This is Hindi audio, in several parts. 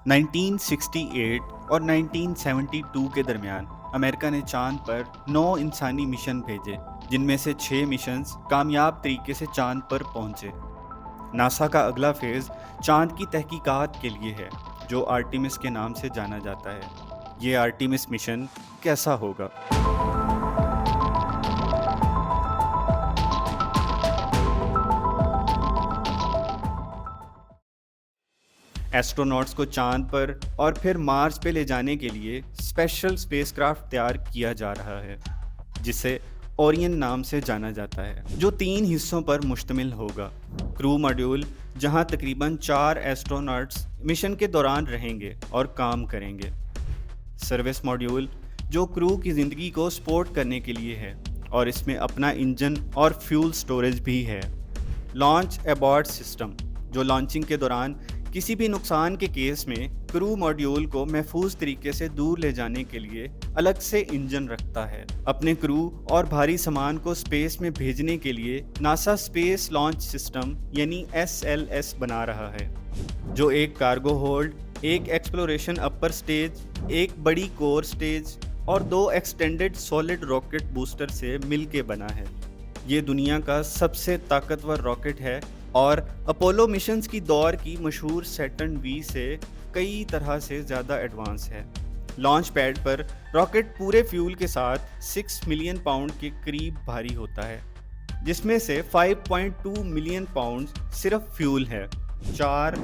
1968 और 1972 के दरमियान अमेरिका ने चांद पर 9 इंसानी मिशन भेजे, जिनमें से 6 मिशंस कामयाब तरीके से चांद पर पहुंचे। नासा का अगला फेज चांद की तहकीकात के लिए है, जो आर्टेमिस के नाम से जाना जाता है। ये आर्टेमिस मिशन कैसा होगा? एस्ट्रोनॉट्स को चांद पर और फिर मार्स पे ले जाने के लिए स्पेशल स्पेसक्राफ्ट तैयार किया जा रहा है, जिसे ओरियन नाम से जाना जाता है, जो 3 हिस्सों पर मुश्तमिल होगा। क्रू मॉड्यूल, जहां तकरीबन 4 एस्ट्रोनॉट्स मिशन के दौरान रहेंगे और काम करेंगे। सर्विस मॉड्यूल, जो क्रू की ज़िंदगी को सपोर्ट करने के लिए है और इसमें अपना इंजन और फ्यूल स्टोरेज भी है। लॉन्च एबॉर्ड सिस्टम, जो लॉन्चिंग के दौरान किसी भी नुकसान के केस में क्रू मॉड्यूल को महफूज तरीके से दूर ले जाने के लिए अलग से इंजन रखता है। अपने क्रू और भारी सामान को स्पेस में भेजने के लिए नासा स्पेस लॉन्च सिस्टम यानी SLS बना रहा है, जो एक कार्गो होल्ड, एक एक्सप्लोरेशन अपर स्टेज, एक बड़ी कोर स्टेज और 2 एक्सटेंडेड सॉलिड रॉकेट बूस्टर से मिलके बना है। ये दुनिया का सबसे ताकतवर रॉकेट है और अपोलो मिशंस की दौर की मशहूर सैटर्न V से कई तरह से ज़्यादा एडवांस है। लॉन्च पैड पर रॉकेट पूरे फ्यूल के साथ 6 मिलियन पाउंड के करीब भारी होता है, जिसमें से 5.2 मिलियन पाउंड सिर्फ फ्यूल है। 4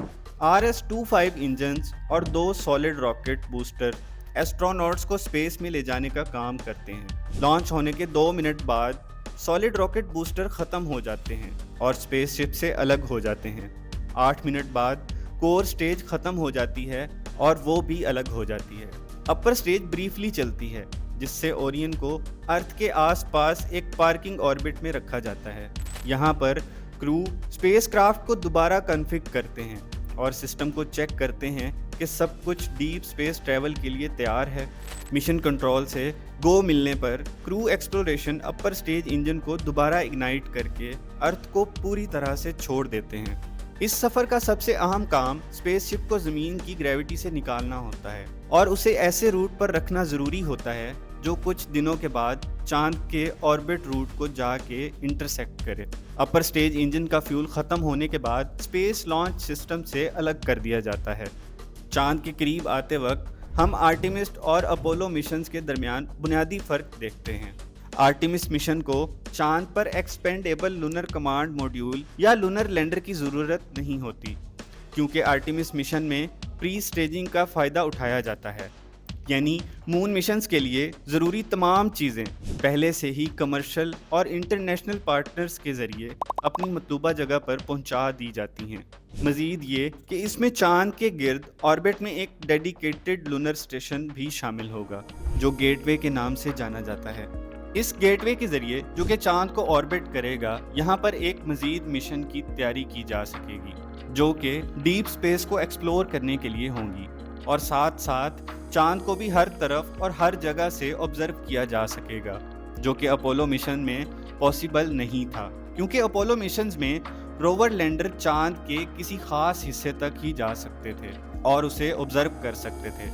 RS-25 इंजन्स और 2 सॉलिड रॉकेट बूस्टर एस्ट्रोनॉट्स को स्पेस में ले जाने का काम करते हैं। लॉन्च होने के 2 मिनट बाद सॉलिड रॉकेट बूस्टर ख़त्म हो जाते हैं और स्पेसशिप से अलग हो जाते हैं। 8 मिनट बाद कोर स्टेज ख़त्म हो जाती है और वो भी अलग हो जाती है। अपर स्टेज ब्रीफली चलती है, जिससे ओरियन को अर्थ के आसपास एक पार्किंग ऑर्बिट में रखा जाता है। यहाँ पर क्रू स्पेसक्राफ्ट को दोबारा कन्फिग करते हैं और सिस्टम को चेक करते हैं कि सब कुछ डीप स्पेस ट्रैवल के लिए तैयार है। मिशन कंट्रोल से गो मिलने पर crew exploration upper stage engine को दोबारा इग्नाइट करके अर्थ को पूरी तरह से छोड़ देते हैं। इस सफ़र का सबसे अहम काम स्पेसशिप को ज़मीन की ग्रेविटी से निकालना होता है और उसे ऐसे रूट पर रखना ज़रूरी होता है जो कुछ दिनों के बाद चांद के ऑर्बिट रूट को जाके इंटरसेक्ट करे। अपर स्टेज इंजन का फ्यूल ख़त्म होने के बाद स्पेस लॉन्च सिस्टम से अलग कर दिया जाता है। चांद के करीब आते वक्त हम आर्टेमिस और अपोलो मिशंस के दरमियान बुनियादी फ़र्क देखते हैं। आर्टेमिस मिशन को चांद पर एक्सपेंडेबल लूनर कमांड मॉड्यूल या लूनर लैंडर की ज़रूरत नहीं होती, क्योंकि आर्टेमिस मिशन में प्री स्टेजिंग का फ़ायदा उठाया जाता है, यानी मून मिशंस के लिए ज़रूरी तमाम चीज़ें पहले से ही कमर्शियल और इंटरनेशनल पार्टनर्स के ज़रिए अपनी मतलूबा जगह पर पहुंचा दी जाती हैं। मज़ीद ये कि इसमें चांद के गिर्द ऑर्बिट में एक डेडिकेटेड लूनर स्टेशन भी शामिल होगा, जो गेटवे के नाम से जाना जाता है। इस गेटवे के ज़रिए, जो कि चांद को ऑर्बिट करेगा, यहाँ पर एक मज़ीद मिशन की तैयारी की जा सकेगी, जो कि डीप स्पेस को एक्सप्लोर करने के लिए होंगी और साथ साथ चांद को भी हर तरफ और हर जगह से ऑब्जर्व किया जा सकेगा, जो कि अपोलो मिशन में पॉसिबल नहीं था, क्योंकि अपोलो मिशंस में रोवर लैंडर चांद के किसी खास हिस्से तक ही जा सकते थे और उसे ऑब्जर्व कर सकते थे।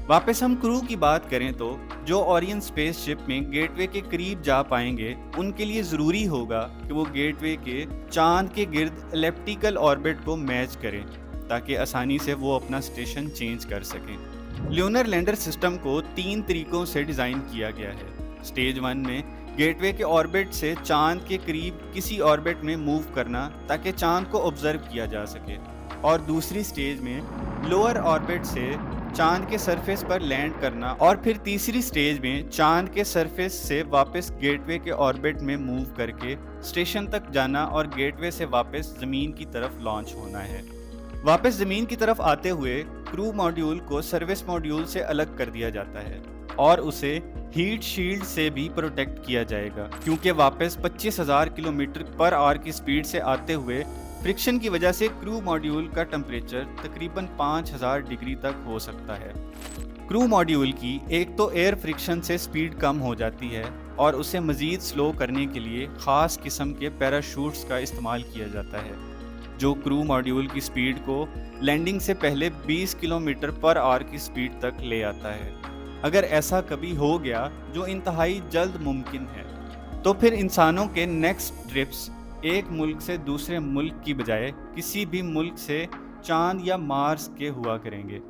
वापस हम क्रू की बात करें तो जो ओरियन स्पेसशिप में गेटवे के करीब जा पाएंगे, उनके लिए ज़रूरी होगा कि वो गेटवे के चांद के गिर्द एलिप्टिकल ऑर्बिट को मैच करें, ताकि आसानी से वो अपना स्टेशन चेंज कर सकें। ल्यूनर लैंडर सिस्टम को 3 तरीक़ों से डिज़ाइन किया गया है। स्टेज 1 में गेटवे के ऑर्बिट से चांद के करीब किसी ऑर्बिट में मूव करना, ताकि चांद को ऑब्जर्व किया जा सके, और दूसरी स्टेज में लोअर ऑर्बिट से चांद के सरफेस पर लैंड करना, और फिर तीसरी स्टेज में चांद के सरफेस से वापस गेटवे के ऑर्बिट में मूव करके स्टेशन तक जाना और गेटवे से वापस ज़मीन की तरफ लॉन्च होना है। वापस ज़मीन की तरफ आते हुए क्रू मॉड्यूल को सर्विस मॉड्यूल से अलग कर दिया जाता है और उसे हीट शील्ड से भी प्रोटेक्ट किया जाएगा, क्योंकि वापस 25,000 किलोमीटर पर आवर की स्पीड से आते हुए फ्रिक्शन की वजह से क्रू मॉड्यूल का टेम्परेचर तकरीबन 5000 डिग्री तक हो सकता है। क्रू मॉड्यूल की एक तो एयर फ्रिक्शन से स्पीड कम हो जाती है और उसे मज़ीद स्लो करने के लिए ख़ास किस्म के पैराशूट्स का इस्तेमाल किया जाता है। जो क्रू मॉड्यूल की स्पीड को लैंडिंग से पहले 20 किलोमीटर पर आवर की स्पीड तक ले आता है। अगर ऐसा कभी हो गया, जो इंतहाई जल्द मुमकिन है, तो फिर इंसानों के नेक्स्ट ट्रिप्स एक मुल्क से दूसरे मुल्क की बजाय किसी भी मुल्क से चांद या मार्स के हुआ करेंगे।